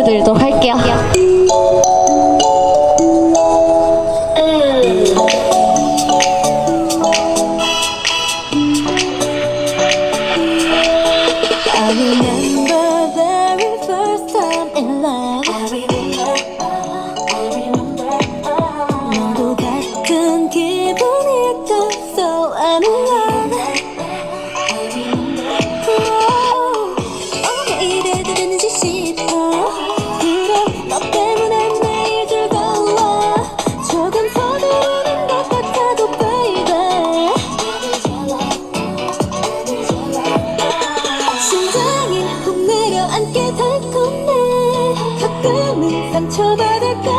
보여드리도록 할게요. I remember very first time in love. 너도 같은 기분일까? So I'm in love. 왜 이래도 되는지 싶어. 그래 너 때문에 매일 즐거워. 조금 서두르는 것 같아도 baby. 심장이 훅 내려앉게 달콤해. 가끔은 상처받을까